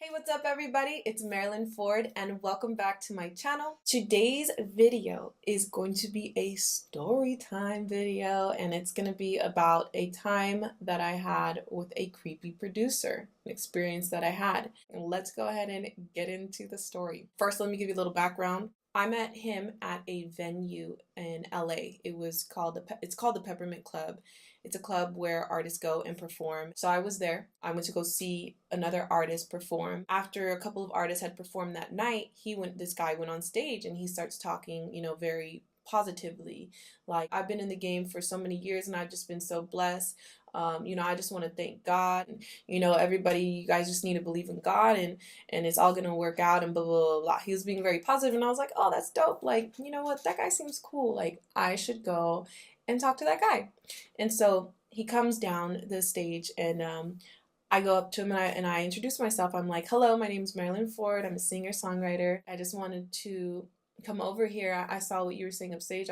Hey, what's up everybody? It's Marilyn Ford and welcome back to my channel. Today's video is going to be a story time video and it's going to be about a time that I had with a creepy producer, an experience that I had. And let's go ahead and get into the story. First, let me give you a little background. I met him at a venue in LA. It's called the Peppermint Club. It's a club where artists go and perform. So I was there. I went to go see another artist perform. After a couple of artists had performed that night, this guy went on stage and he starts talking, very positively. Like, I've been in the game for so many years and I've just been so blessed. I just want to thank God. Everybody, you guys just need to believe in God and it's all gonna work out and blah blah blah blah. He was being very positive and I was like, oh, that's dope. Like, you know what? That guy seems cool. Like, I should go and talk to that guy. And so he comes down the stage and I go up to him and I introduce myself. I'm like, hello, my name is Marilyn Ford. I'm a singer-songwriter. I just wanted to come over here. I saw what you were saying on stage.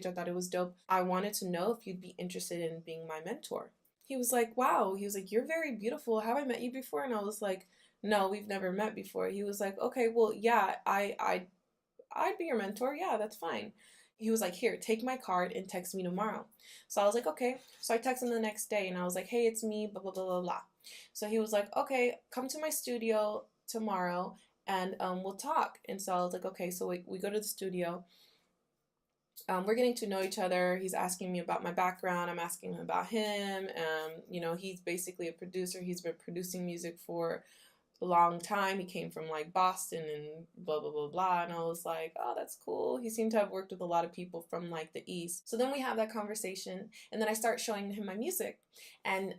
I thought it was dope. I wanted to know if you'd be interested in being my mentor. He was like, wow. He was like, you're very beautiful. Have I met you before? And I was like, no, we've never met before. He was like, okay, well, yeah, I'd be your mentor. Yeah, that's fine. He was like, here, take my card and text me tomorrow. So I was like, okay. So I texted him the next day and I was like, hey, it's me, blah, blah, blah, blah, blah. So he was like, okay, come to my studio tomorrow and we'll talk. And so I was like, okay. So we go to the studio. We're getting to know each other. He's asking me about my background. I'm asking him about him. He's basically a producer. He's been producing music for a long time. He came from like Boston and blah blah blah blah. And I was like, oh, that's cool. He seemed to have worked with a lot of people from like the East. So then we have that conversation and then I start showing him my music and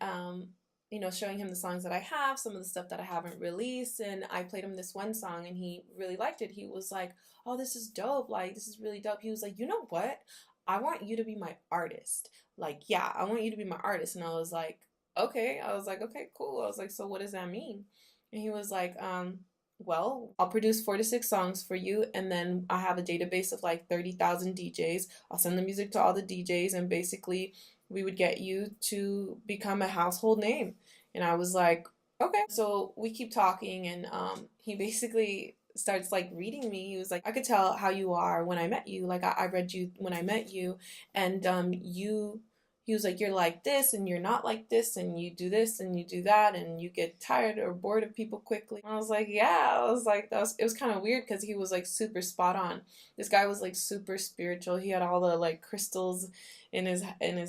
showing him the songs that I have, some of the stuff that I haven't released. And I played him this one song and he really liked it. He was like, oh, this is dope. Like, this is really dope. He was like, you know what? I want you to be my artist. Like, yeah, I want you to be my artist. And I was like, okay. I was like, okay, cool. I was like, so what does that mean? And he was like, well, I'll produce 4 to 6 songs for you, and then I have a database of like 30,000 DJs. I'll send the music to all the DJs, and basically, we would get you to become a household name. And I was like, okay. So we keep talking, and he basically starts like reading me. He was like, I could tell how you are when I met you. Like, I read you when I met you, and he was like, you're like this and you're not like this and you do this and you do that and you get tired or bored of people quickly. I was like, yeah. I was like, it was kind of weird because he was like super spot on. This guy was like super spiritual. He had all the like crystals in his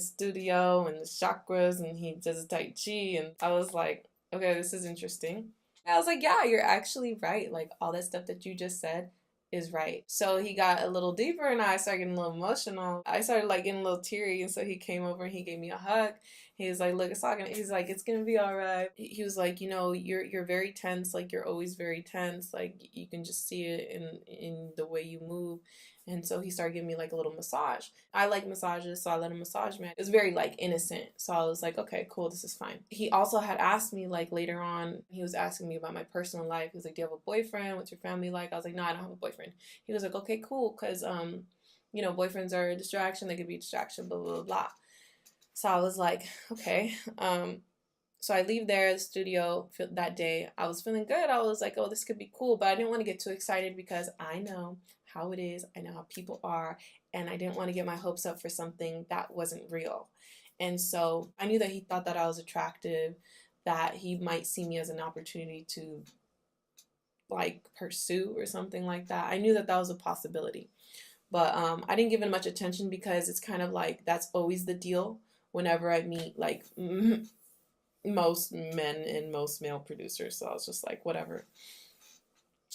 studio and the chakras and he does Tai Chi and I was like, okay, this is interesting. I was like, yeah, you're actually right. Like all that stuff that you just said is right. So he got a little deeper and I started getting a little emotional. I started like getting a little teary and so he came over and he gave me a hug. He was like, look, he's like, it's gonna be all right. He was like, you're very tense, like you're always very tense. Like you can just see it in the way you move. And so he started giving me like a little massage. I like massages, so I let him massage me. It was very like innocent. So I was like, okay, cool, this is fine. He also had asked me like later on, he was asking me about my personal life. He was like, do you have a boyfriend? What's your family like? I was like, no, I don't have a boyfriend. He was like, okay, cool, because boyfriends are a distraction. They could be a distraction, blah, blah, blah, blah. So I was like, okay. So I leave there, the studio that day. I was feeling good. I was like, oh, this could be cool. But I didn't want to get too excited because I know how it is. I know how people are. And I didn't want to get my hopes up for something that wasn't real. And so I knew that he thought that I was attractive, that he might see me as an opportunity to like pursue or something like that. I knew that that was a possibility. But I didn't give it much attention because it's kind of like that's always the deal whenever I meet like most men and most male producers. So I was just like, whatever.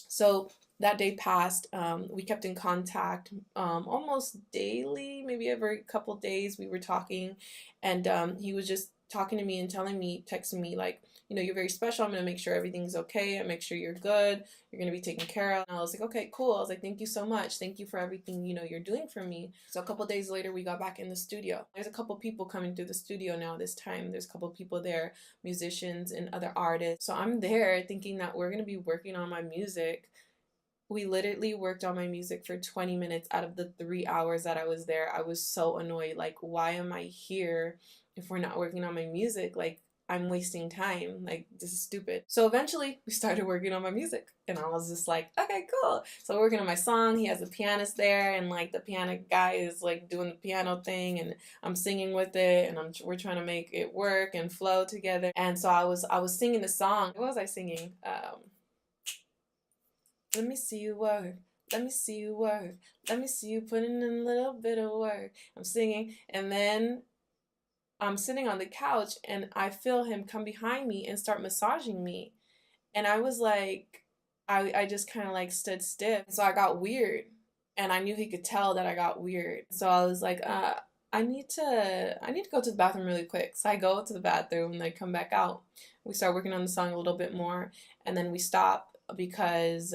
So that day passed. We kept in contact almost daily, maybe every couple days we were talking. And he was just talking to me and telling me, texting me like, you're very special. I'm going to make sure everything's okay. I make sure you're good. You're going to be taken care of. And I was like, okay, cool. I was like, thank you so much. Thank you for everything, you're doing for me. So a couple days later, we got back in the studio. There's a couple people coming through the studio now this time. There's a couple people there, musicians and other artists. So I'm there thinking that we're going to be working on my music. We literally worked on my music for 20 minutes out of the 3 hours that I was there. I was so annoyed. Like, why am I here if we're not working on my music? Like, I'm wasting time. Like, this is stupid. So eventually we started working on my music and I was just like, okay, cool. So we're working on my song. He has a pianist there and like the piano guy is like doing the piano thing and I'm singing with it and we're trying to make it work and flow together. And so I was singing the song. What was I singing? Let me see you work. Let me see you work. Let me see you putting in a little bit of work. I'm singing and then I'm sitting on the couch and I feel him come behind me and start massaging me. And I was like, I just kind of like stood stiff. So I got weird. And I knew he could tell that I got weird. So I was like, I need to go to the bathroom really quick. So I go to the bathroom and I come back out. We start working on the song a little bit more. And then we stop because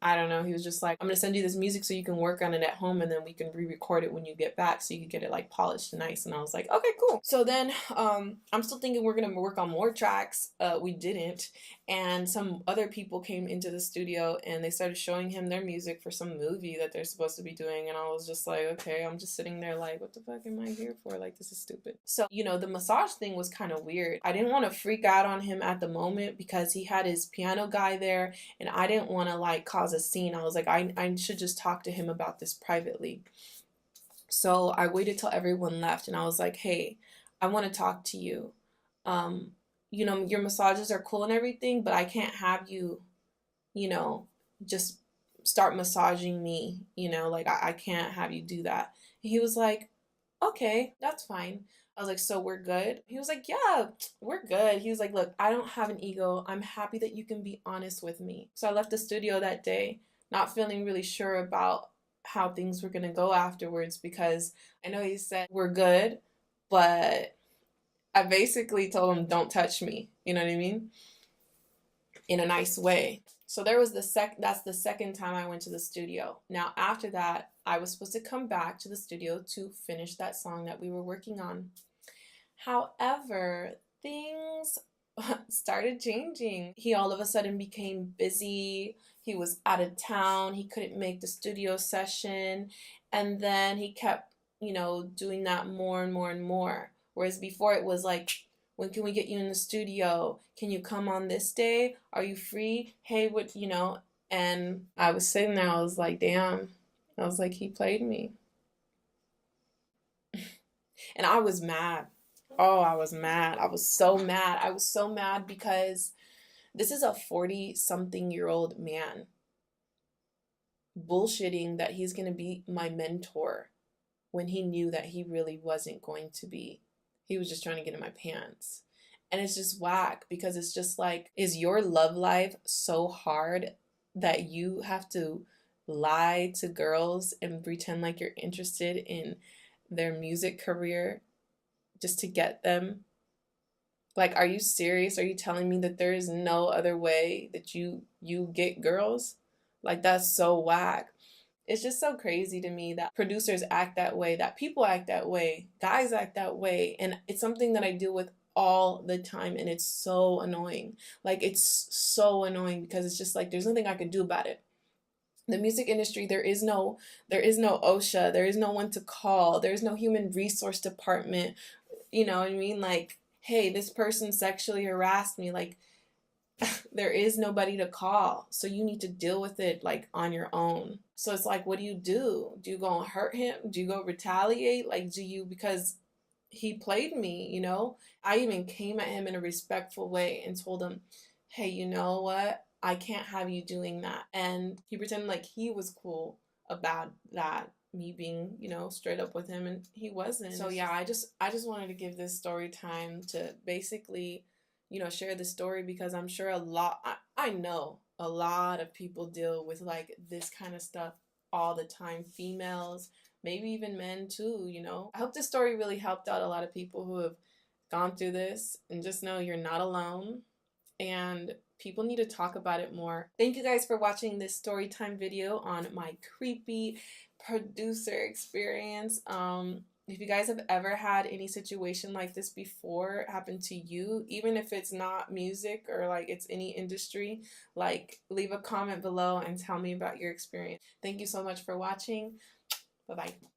I don't know. He was just like, I'm gonna send you this music so you can work on it at home and then we can re-record it when you get back so you can get it like polished and nice. And I was like, okay, cool. So then I'm still thinking we're gonna work on more tracks. We didn't. And some other people came into the studio and they started showing him their music for some movie that they're supposed to be doing. And I was just like, okay, I'm just sitting there like, what the fuck am I here for? Like, this is stupid. So, the massage thing was kind of weird. I didn't want to freak out on him at the moment because he had his piano guy there and I didn't want to like cause a scene. I was like, I should just talk to him about this privately. So I waited till everyone left and I was like, hey, I want to talk to you. Um, your massages are cool and everything, but I can't have you, you know, just start massaging me, like I can't have you do that. And he was like, okay, that's fine. I was like, so we're good? He was like, yeah, we're good. He was like, look, I don't have an ego. I'm happy that you can be honest with me. So I left the studio that day, not feeling really sure about how things were going to go afterwards because I know he said, we're good, but I basically told him, don't touch me. You know what I mean? In a nice way. So there was that's the second time I went to the studio. Now after that, I was supposed to come back to the studio to finish that song that we were working on. However, things started changing. He all of a sudden became busy. He was out of town. He couldn't make the studio session. And then he kept, doing that more and more and more. Whereas before it was like, when can we get you in the studio? Can you come on this day? Are you free? Hey, what? And I was sitting there, I was like, damn. I was like, he played me. And I was mad. Oh, I was mad. I was so mad. I was so mad because this is a 40-something-year-old man bullshitting that he's going to be my mentor when he knew that he really wasn't going to be. He was just trying to get in my pants. And it's just whack because it's just like, is your love life so hard that you have to lie to girls and pretend like you're interested in their music career just to get them? Like, are you serious? Are you telling me that there is no other way that you get girls? Like, that's so whack. It's just so crazy to me that producers act that way, that people act that way, guys act that way, and it's something that I deal with all the time and it's so annoying. Like, it's so annoying because it's just like there's nothing I can do about it. The music industry, there is no OSHA, there is no one to call, there's no human resource department. You know what I mean? Like, hey, this person sexually harassed me. Like, there is nobody to call. So you need to deal with it like on your own. So it's like, what do? Do you go and hurt him? Do you go retaliate? Like, because he played me? I even came at him in a respectful way and told him, hey, you know what? I can't have you doing that. And he pretended like he was cool about that, me being, straight up with him, and he wasn't. So yeah, I just wanted to give this story time to basically, share the story because I'm sure I know a lot of people deal with like this kind of stuff all the time. Females, maybe even men too. I hope this story really helped out a lot of people who have gone through this, and just know you're not alone and people need to talk about it more. Thank you guys for watching this story time video on my creepy producer experience. If you guys have ever had any situation like this before happen to you, even if it's not music or like it's any industry, like leave a comment below and tell me about your experience. Thank you so much for watching. Bye-bye.